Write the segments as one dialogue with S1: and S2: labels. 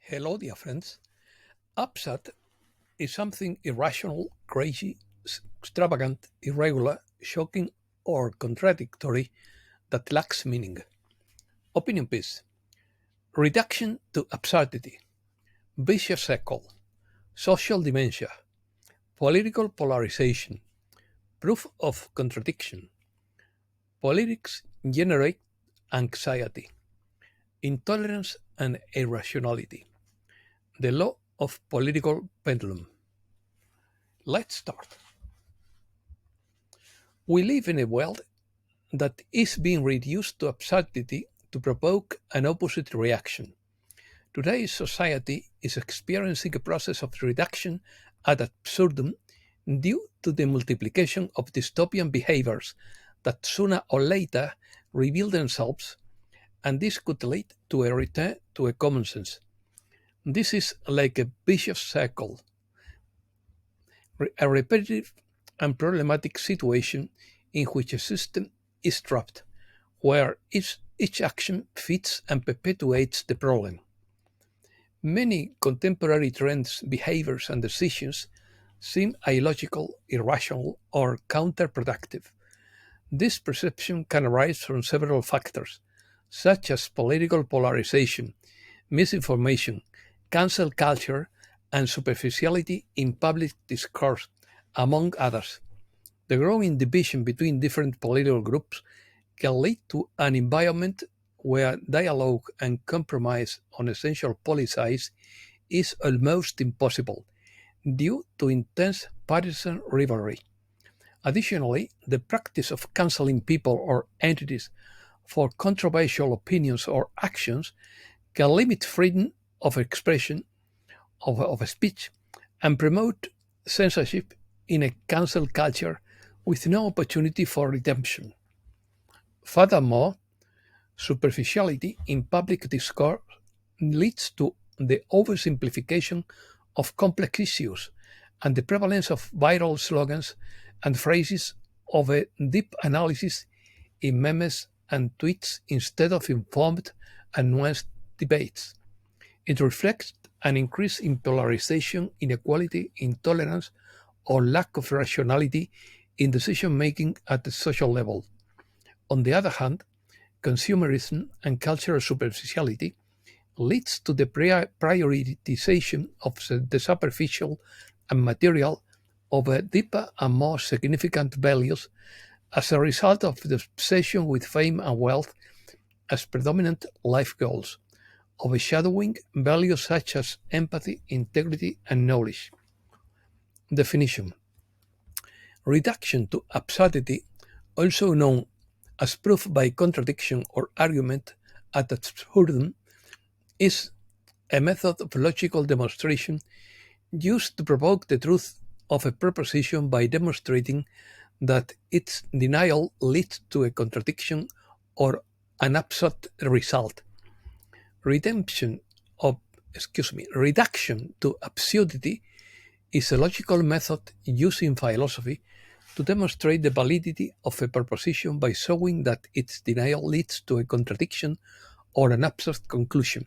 S1: Hello, dear friends. Upset is something irrational, crazy, extravagant, irregular, shocking, or contradictory that lacks meaning. Opinion piece. Reduction to absurdity. Vicious cycle. Social dementia. Political polarization. Proof of contradiction. Politics generate anxiety. Intolerance and irrationality. The law of political pendulum. Let's start. We live in a world that is being reduced to absurdity to provoke an opposite reaction. Today's society is experiencing a process of reduction ad absurdum due to the multiplication of dystopian behaviors that sooner or later reveal themselves, and this could lead to a return to a common sense. This is like a vicious cycle, a repetitive and problematic situation in which a system is trapped, where each action fits and perpetuates the problem. Many contemporary trends, behaviors, and decisions seem illogical, irrational, or counterproductive. This perception can arise from several factors, such as political polarization, misinformation, cancel culture, and superficiality in public discourse, among others. The growing division between different political groups can lead to an environment where dialogue and compromise on essential policies is almost impossible due to intense partisan rivalry. Additionally, the practice of canceling people or entities for controversial opinions or actions can limit freedom of expression, of speech, and promote censorship in a cancel culture with no opportunity for redemption. Furthermore, superficiality in public discourse leads to the oversimplification of complex issues and the prevalence of viral slogans and phrases of a deep analysis in memes and tweets instead of informed and nuanced debates. It reflects an increase in polarization, inequality, intolerance, or lack of rationality in decision making at the social level. On the other hand, consumerism and cultural superficiality leads to the prioritization of the superficial and material over deeper and more significant values as a result of the obsession with fame and wealth as predominant life goals, overshadowing values such as empathy, integrity, and knowledge. Definition. Reduction to absurdity, also known as proof by contradiction or argument ad absurdum, is a method of logical demonstration used to provoke the truth of a proposition by demonstrating that its denial leads to a contradiction or an absurd result. Redemption of Reduction to absurdity is a logical method used in philosophy to demonstrate the validity of a proposition by showing that its denial leads to a contradiction or an absurd conclusion.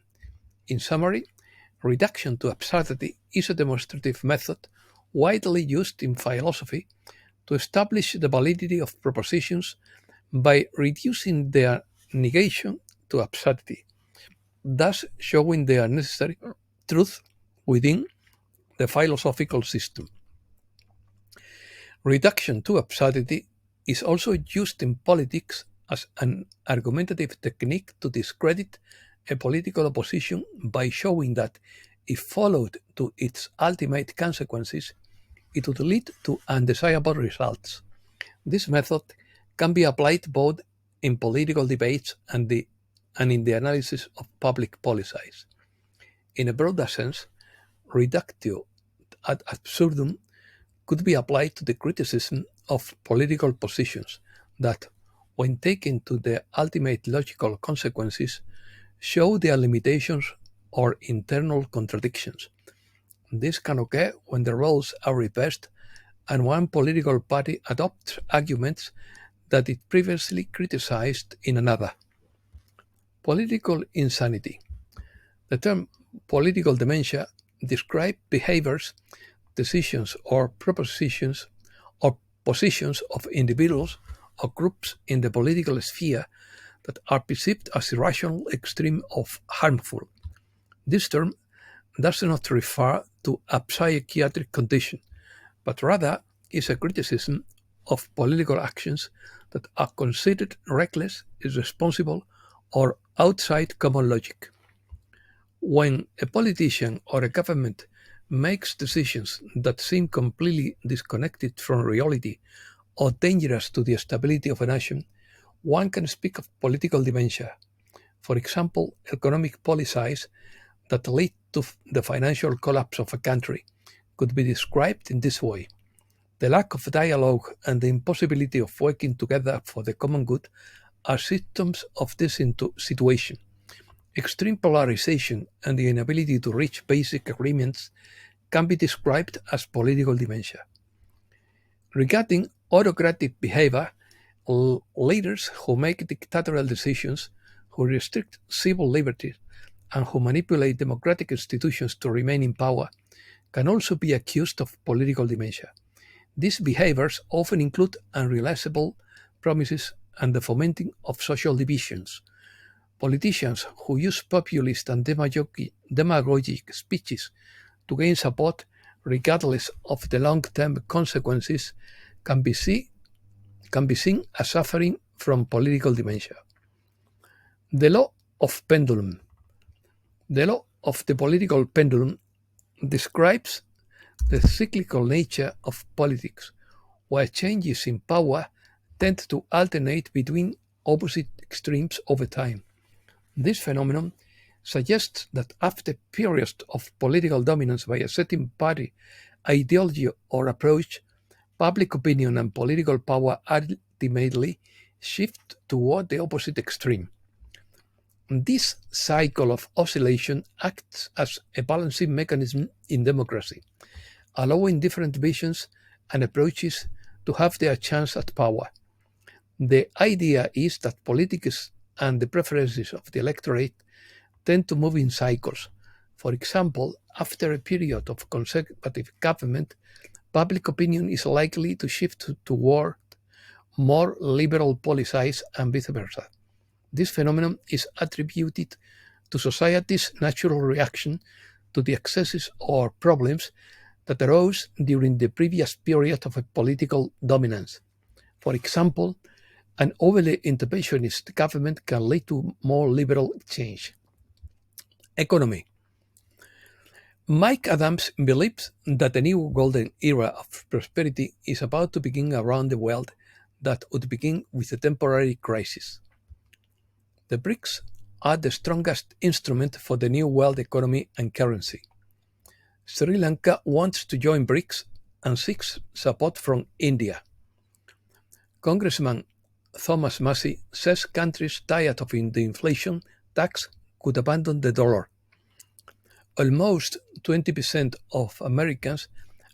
S1: In summary, reduction to absurdity is a demonstrative method widely used in philosophy to establish the validity of propositions by reducing their negation to absurdity, thus showing their necessary truth within the philosophical system. Reduction to absurdity is also used in politics as an argumentative technique to discredit a political opposition by showing that, if followed to its ultimate consequences, it would lead to undesirable results. This method can be applied both in political debates and in the analysis of public policies. In a broader sense, reductio ad absurdum could be applied to the criticism of political positions that, when taken to their ultimate logical consequences, show their limitations or internal contradictions. This can occur when the roles are reversed and one political party adopts arguments that it previously criticized in another. Political insanity. The term Political dementia describes behaviors, decisions, or propositions or positions of individuals or groups in the political sphere that are perceived as irrational, extreme, or harmful. This term does not refer to a psychiatric condition, but rather is a criticism of political actions that are considered reckless, irresponsible, or outside common logic. When a politician or a government makes decisions that seem completely disconnected from reality or dangerous to the stability of a nation, one can speak of political dementia. For example, economic policies that lead to the financial collapse of a country could be described in this way. The lack of dialogue and the impossibility of working together for the common good are symptoms of this situation. Extreme polarization and the inability to reach basic agreements can be described as political dementia. Regarding autocratic behavior, leaders who make dictatorial decisions, who restrict civil liberties, and who manipulate democratic institutions to remain in power can also be accused of political dementia. These behaviors often include unrealizable promises and the fomenting of social divisions. Politicians who use populist and demagogic speeches to gain support, regardless of the long-term consequences, can be, can be seen as suffering from political dementia. The law of pendulum. The law of the political pendulum describes the cyclical nature of politics, where changes in power tend to alternate between opposite extremes over time. This phenomenon suggests that after periods of political dominance by a certain party, ideology, or approach, public opinion and political power ultimately shift toward the opposite extreme. This cycle of oscillation acts as a balancing mechanism in democracy, allowing different visions and approaches to have their chance at power. The idea is that politics and the preferences of the electorate tend to move in cycles. For example, after a period of conservative government, public opinion is likely to shift toward more liberal policies and vice versa. This phenomenon is attributed to society's natural reaction to the excesses or problems that arose during the previous period of a political dominance. For example, an overly interventionist government can lead to more liberal change. Economy. Mike Adams believes that a new golden era of prosperity is about to begin around the world that would begin with a temporary crisis. The BRICS are the strongest instrument for the new world economy and currency. Sri Lanka wants to join BRICS and seeks support from India. Congressman Thomas Massey says countries tired of the inflation tax could abandon the dollar. Almost 20% of Americans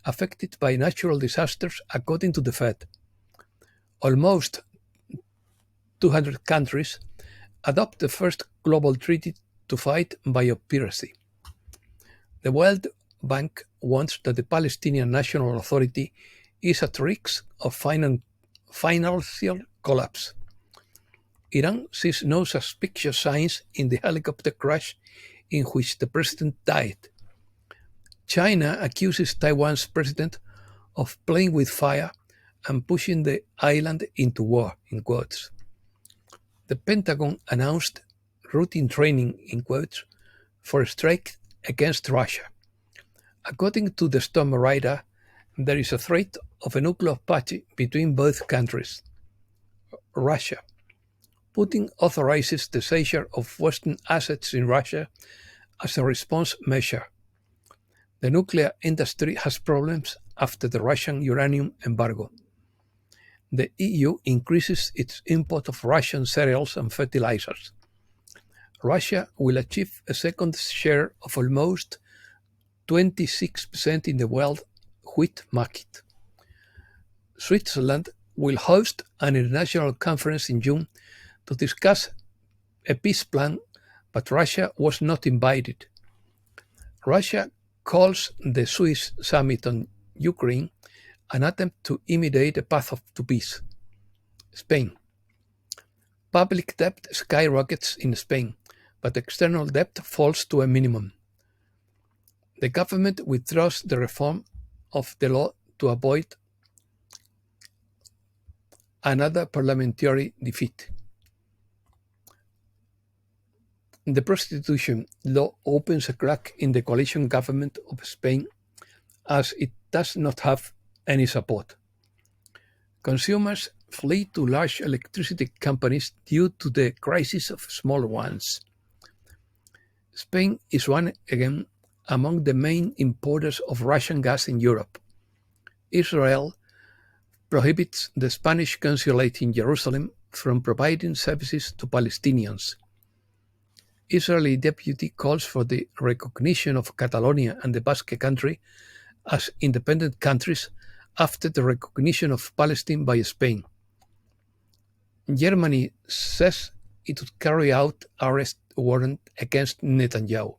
S1: affected by natural disasters, according to the Fed. Almost 200 countries adopt the first global treaty to fight biopiracy. The World Bank wants that the Palestinian National Authority is at risk of financial collapse. Iran sees no suspicious signs in the helicopter crash in which the president died. China accuses Taiwan's president of playing with fire and pushing the island into war, in quotes. The Pentagon announced routine training, in quotes, for a strike against Russia. According to the Storm Rider, there is a threat of a nuclear party between both countries. Russia. Putin authorizes the seizure of Western assets in Russia as a response measure. The nuclear industry has problems after the Russian uranium embargo. The EU increases its import of Russian cereals and fertilizers. Russia will achieve a second share of almost 26% in the world wheat market. Switzerland will host an international conference in June to discuss a peace plan, but Russia was not invited. Russia calls the Swiss summit on Ukraine an attempt to imitate a path to peace. Spain. Public debt skyrockets in Spain, but external debt falls to a minimum. The government withdraws the reform of the law to avoid another parliamentary defeat. The prostitution law opens a crack in the coalition government of Spain as it does not have any support. Consumers flee to large electricity companies due to the crisis of small ones. Spain is once again among the main importers of Russian gas in Europe. Israel prohibits the Spanish consulate in Jerusalem from providing services to Palestinians. Israeli deputy calls for the recognition of Catalonia and the Basque Country as independent countries after the recognition of Palestine by Spain. Germany says it would carry out arrest warrant against Netanyahu.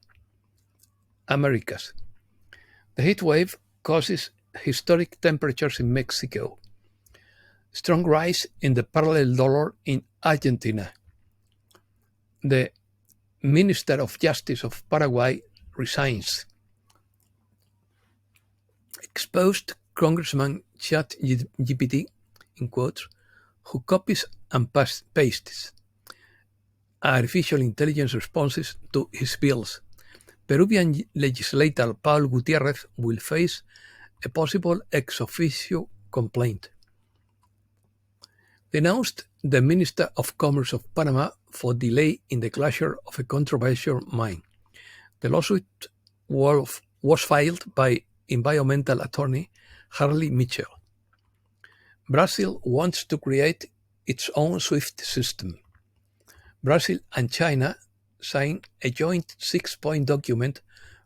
S1: Americas. The heat wave causes historic temperatures in Mexico. Strong rise in the parallel dollar in Argentina. The Minister of Justice of Paraguay resigns. Exposed Congressman ChatGPT, in quotes, who copies and pastes artificial intelligence responses to his bills. Peruvian legislator Paul Gutierrez will face a possible ex officio complaint. Denounced the Minister of Commerce of Panama for delay in the closure of a controversial mine. The lawsuit was filed by environmental attorney Harley Mitchell. Brazil wants to create its own SWIFT system. Brazil and China signed a joint 6-point document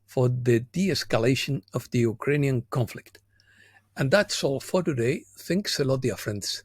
S1: for the de-escalation of the Ukrainian conflict. And that's all for today. Thanks a lot, dear friends.